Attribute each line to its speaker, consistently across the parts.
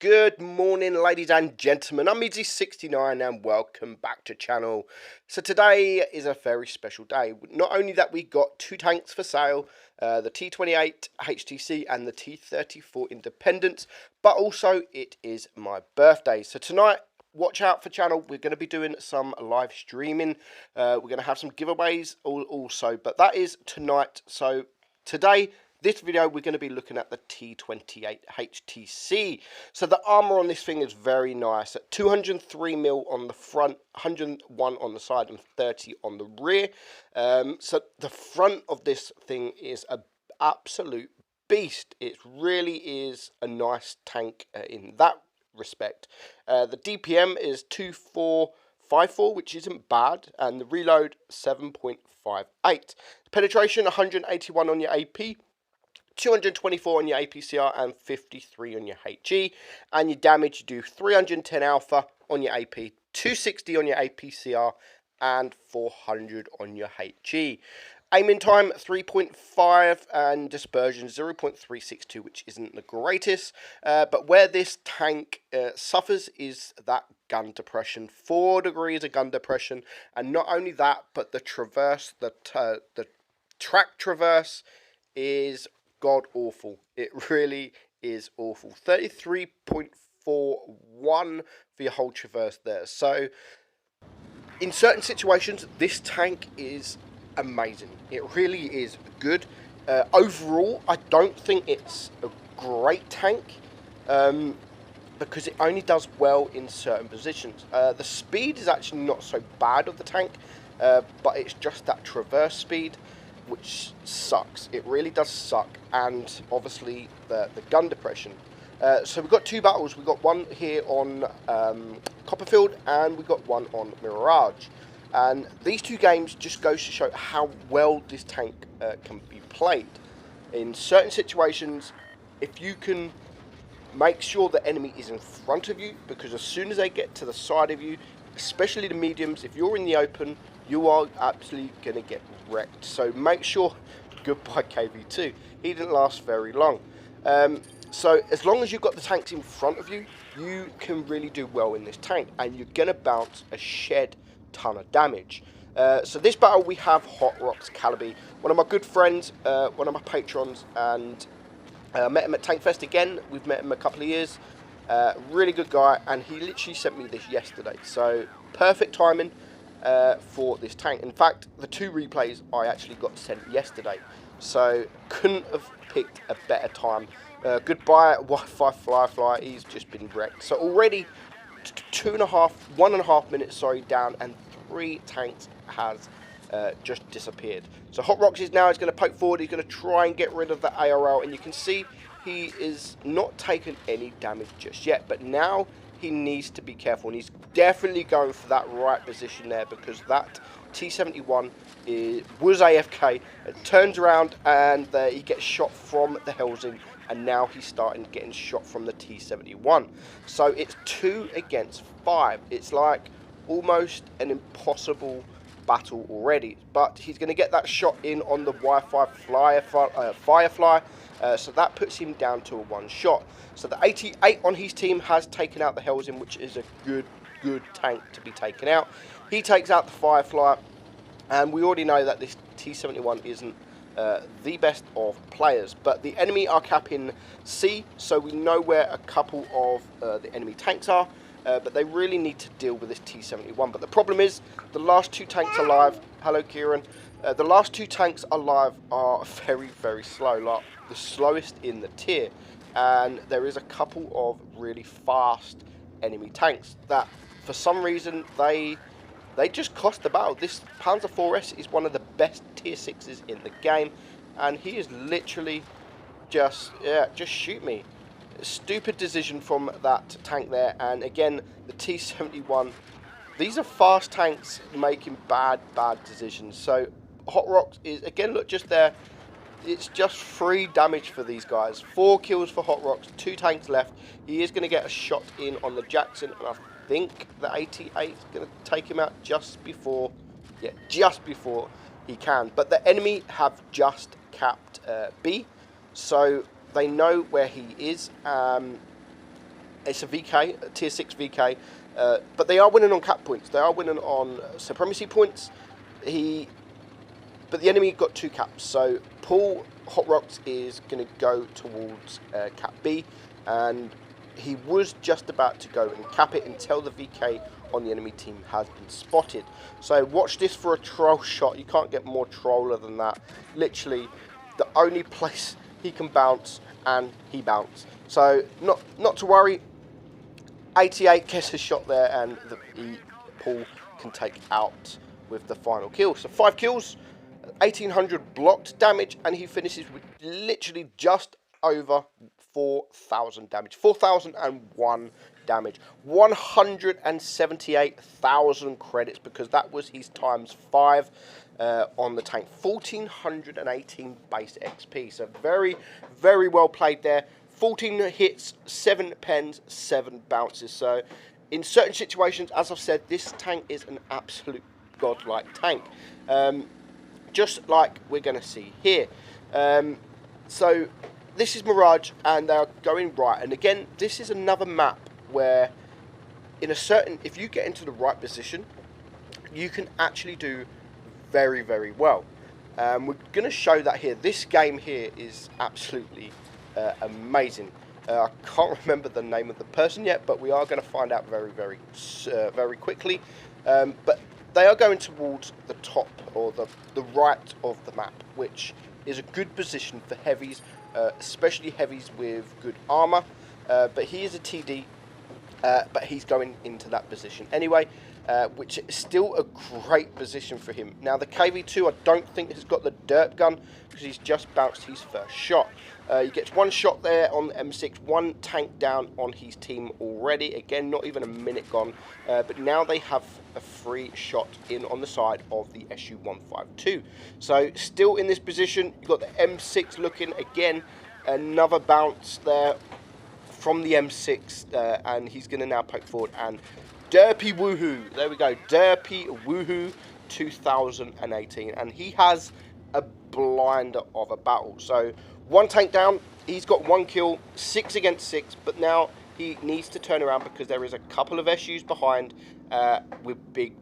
Speaker 1: Good morning, ladies and gentlemen. I'm Meadsy69 and welcome back to channel. So today is a very special day. Not only that we got two tanks for sale, the T28 HTC and the T34 Independence, but also it is my birthday. So tonight, watch out for channel. We're going to be doing some live streaming. We're going to have some giveaways also, but that is tonight. So today, this video, we're going to be looking at the T28 HTC. So the armor on this thing is very nice. At 203mm on the front, 101 on the side, and 30 on the rear. So the front of this thing is an absolute beast. It really is a nice tank in that respect. The DPM is 2454, which isn't bad, and the reload 7.58. Penetration 181 on your AP. 224 on your APCR and 53 on your HE, and your damage you do 310 alpha on your AP, 260 on your APCR, and 400 on your HE. Aiming time 3.5 and dispersion 0.362, which isn't the greatest, but where this tank suffers is that gun depression, 4 degrees of gun depression, and not only that, but the traverse, the track traverse is god awful. It really is awful. 33.41 for your whole traverse there. So in certain situations, this tank is amazing. It really is good. Overall, I don't think it's a great tank because it only does well in certain positions. The speed is actually not so bad of the tank, but it's just that traverse speed which sucks. It really does suck, and obviously the gun depression. So we've got two battles. We've got one here on Copperfield, and we've got one on Mirage. And these two games just goes to show how well this tank can be played. In certain situations, if you can make sure the enemy is in front of you, because as soon as they get to the side of you, especially the mediums, if you're in the open, you are absolutely going to get wrecked. So make sure, goodbye KV2, he didn't last very long. So as long as you've got the tanks in front of you, you can really do well in this tank, and you're going to bounce a shed ton of damage. So this battle we have Hot Rocks Calibi, one of my good friends, one of my patrons, and met him at Tankfest again. We've met him a couple of years. Really good guy, and he literally sent me this yesterday. So perfect timing for this tank. In fact, the two replays I actually got sent yesterday, so couldn't have picked a better time. Goodbye Wi-Fi Firefly, he's just been wrecked. So already 1.5 minutes down, and 3 tanks has just disappeared. So Hot Rocks is going to poke forward. He's going to try and get rid of the ARL, and you can see he is not taken any damage just yet, but now he needs to be careful, and he's definitely going for that right position there, because that T71 was AFK. It turns around, and he gets shot from the housing, and now he's starting getting shot from the T71. So it's 2 against 5. It's like almost an impossible battle already, but he's going to get that shot in on the Wi-Fi Firefly. So that puts him down to a 1 shot. So the 88 on his team has taken out the Hellsing, which is a good tank to be taken out. He takes out the Firefly, and we already know that this T71 isn't the best of players, but the enemy are capping C, so we know where a couple of the enemy tanks are, but they really need to deal with this T71. But the problem is, the last 2 tanks alive, hello Kieran, the last 2 tanks alive are very slow, like the slowest in the tier, and there is a couple of really fast enemy tanks that for some reason they just cost the battle. This Panzer 4S is one of the best tier 6s in the game, and he is literally just shoot me. Stupid decision from that tank there. And again, the T71, these are fast tanks making bad decisions. So Hot Rocks is, again, look just there, it's just 3 damage for these guys. 4 kills for Hot Rocks, 2 tanks left. He is going to get a shot in on the Jackson, and I think the 88 is going to take him out just before he can. But the enemy have just capped B, so they know where he is. It's a VK, a tier 6 VK, but they are winning on cap points. They are winning on supremacy points. But the enemy got 2 caps, so Paul Hot Rocks is going to go towards cap B, and he was just about to go and cap it until the VK on the enemy team has been spotted. So watch this for a troll shot. You can't get more troller than that. Literally, the only place he can bounce, and he bounced. So not to worry. 88 gets a shot there, and Paul can take out with the final kill. So 5 kills, 1800 blocked damage, and he finishes with literally just over 4,000 damage. 4,001 damage. 178,000 credits, because that was his ×5 on the tank. 1,418 base XP. So very, very well played there. 14 hits, 7 pens, 7 bounces. So in certain situations, as I've said, this tank is an absolute godlike tank. Just like we're going to see here. So this is Mirage, and they're going right. And again, this is another map where if you get into the right position, you can actually do very, very well. We're going to show that here. This game here is absolutely amazing. I can't remember the name of the person yet, but we are going to find out very, very, very quickly. But they are going towards the top, or the right of the map, which is a good position for heavies, especially heavies with good armor. But he is a TD, but he's going into that position anyway, which is still a great position for him. Now the KV2 I don't think has got the derp gun, because he's just bounced his first shot. He gets 1 shot there on the M6, 1 tank down on his team already. Again, not even a minute gone, but now they have a free shot in on the side of the SU-152. So still in this position, you've got the M6 looking again, another bounce there from the M6, and he's going to now poke forward and derpy woohoo. There we go, derpy woohoo 2018, and he has a blinder of a battle. So 1 tank down, he's got 1 kill, 6 against 6, but now he needs to turn around because there is a couple of SUs behind with big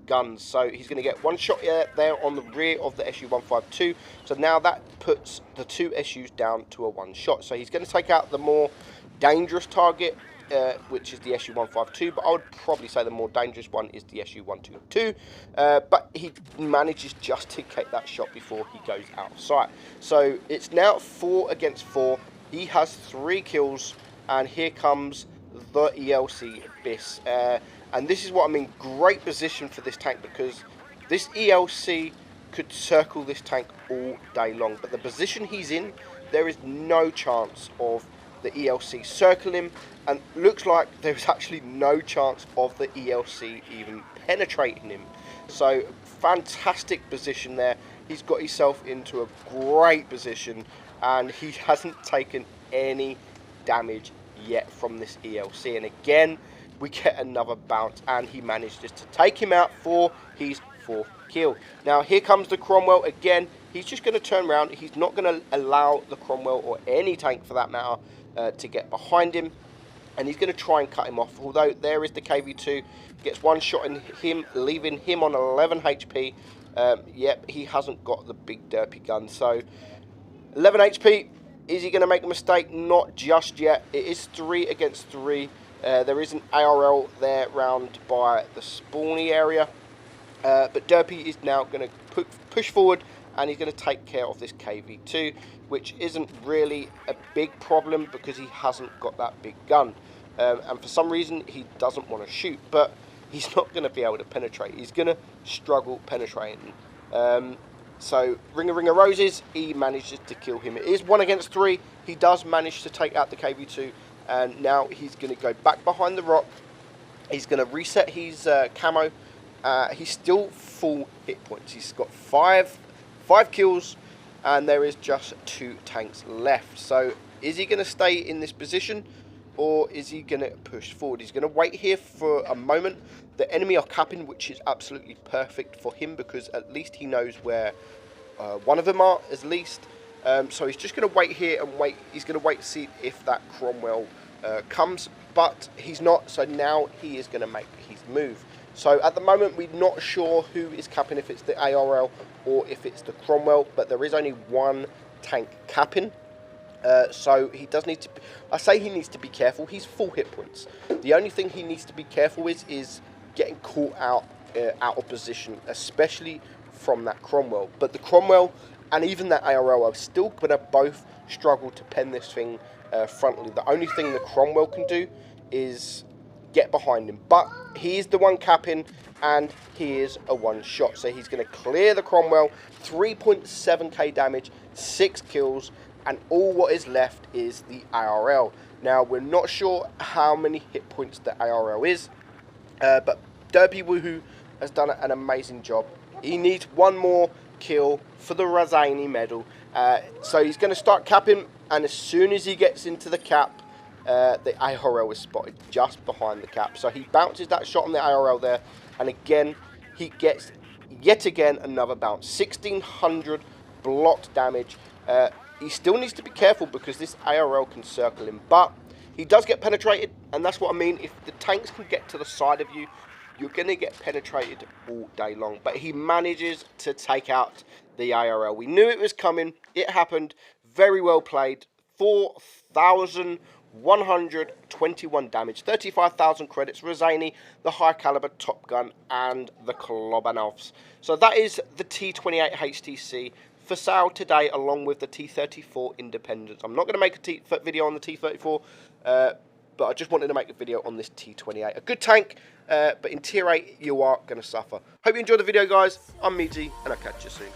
Speaker 1: guns. So he's going to get 1 shot there on the rear of the SU-152. So now that puts the 2 SUs down to a 1 shot. So he's going to take out the more dangerous target, which is the SU-152, but I would probably say the more dangerous one is the SU-122, but he manages just to get that shot before he goes out of sight. So it's now 4 against 4. He has 3 kills, and here comes the ELC Abyss, and this is what I mean, great position for this tank, because this ELC could circle this tank all day long, but the position he's in, there is no chance of the ELC circle him, and looks like there's actually no chance of the ELC even penetrating him. So fantastic position there. He's got himself into a great position, and he hasn't taken any damage yet from this ELC. And again, we get another bounce, and he manages to take him out for his 4th kill. Now here comes the Cromwell again. He's just going to turn around. He's not going to allow the Cromwell, or any tank for that matter, to get behind him, and he's going to try and cut him off. Although there is the KV2, gets 1 shot in him, leaving him on 11 HP. Yep, he hasn't got the big derpy gun. So 11 HP. Is he going to make a mistake? Not just yet. It is 3 against 3. There is an ARL there round by the spawny area, but derpy is now going to push forward, and he's going to take care of this KV2, which isn't really a big problem because he hasn't got that big gun. And for some reason, he doesn't want to shoot, but he's not going to be able to penetrate. He's going to struggle penetrating. So, Ring of Roses, he manages to kill him. It is 1 against 3. He does manage to take out the KV2, and now he's going to go back behind the rock. He's going to reset his camo. He's still full hit points. He's got 5 kills, and there is just 2 tanks left. So is he going to stay in this position, or is he going to push forward? He's going to wait here for a moment. The enemy are capping, which is absolutely perfect for him, because at least he knows where one of them are, at least. So he's just going to wait here and wait. He's going to wait to see if that Cromwell comes, but he's not, so now he is going to make his move. So at the moment we're not sure who is capping, if it's the ARL or if it's the Cromwell, but there is only one tank capping. So he does need to, I say he needs to be careful. He's full hit points. The only thing he needs to be careful with is getting caught out of position, especially from that Cromwell. But the Cromwell and even that ARL are still going to both struggle to pen this thing frontally. The only thing the Cromwell can do is get behind him, but he is the one capping and he is a one shot, so he's going to clear the Cromwell. 3.7k damage, 6 kills, and all what is left is the ARL. Now we're not sure how many hit points the ARL is, but Derby Woohoo has done an amazing job. He needs one more kill for the Razani medal, so he's going to start capping, and as soon as he gets into the cap, the ARL is spotted just behind the cap. So he bounces that shot on the ARL there, and again he gets yet again another bounce. 1600 blocked damage. He still needs to be careful because this ARL can circle him, but he does get penetrated, and that's what I mean. If the tanks can get to the side of you, you're going to get penetrated all day long. But he manages to take out the ARL. We knew it was coming. It happened. Very well played. 4,121 damage, 35,000 credits. Razani, the high caliber Top Gun, and the Klobanovs. So that is the T28 HTC for sale today, along with the T34 Independence. I'm not going to make a video on the T34, but I just wanted to make a video on this T28. A good tank, but in Tier 8, you are going to suffer. Hope you enjoyed the video, guys. I'm Meadsy, and I'll catch you soon.